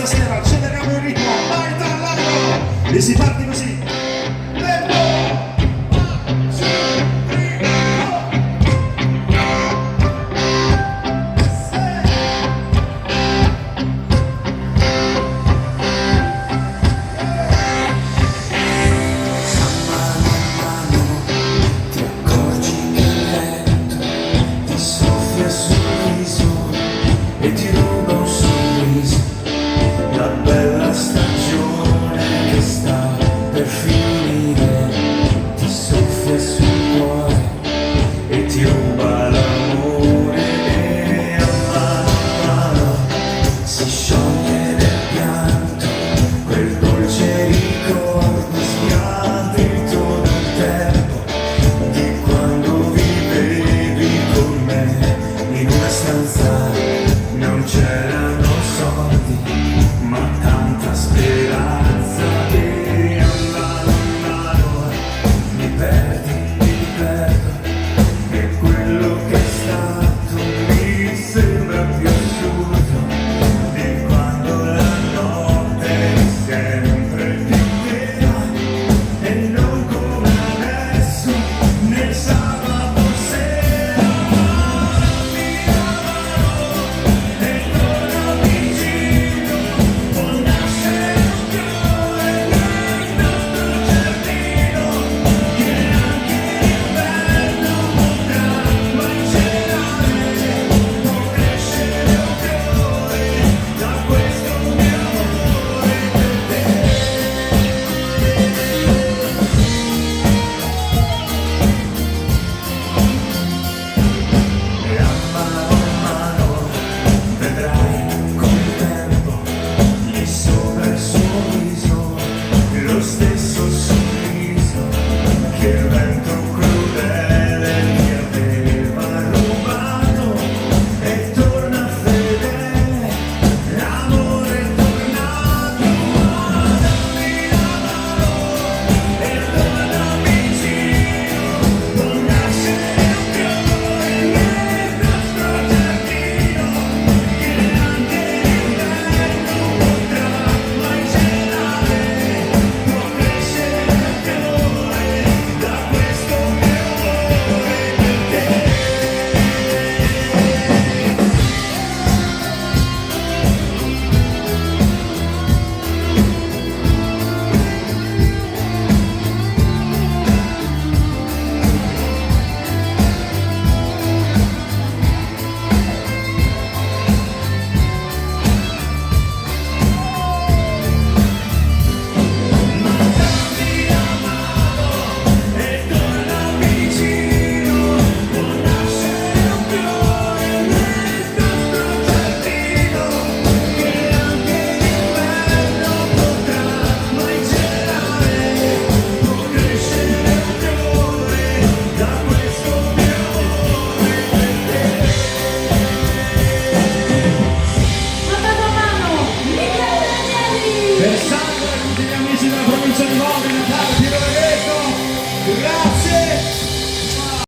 stasera, acceleriamo il ritmo, vai dall'alto e si parte così. E ti ruba un sorriso, la bella stagione che sta per finire, ti soffia sul cuore e ti ruba l'amore e a mano si scioglie nel pianto quel dolce ricordo sbiadito dal tempo di quando vivevi con me in una stanza. Non c'era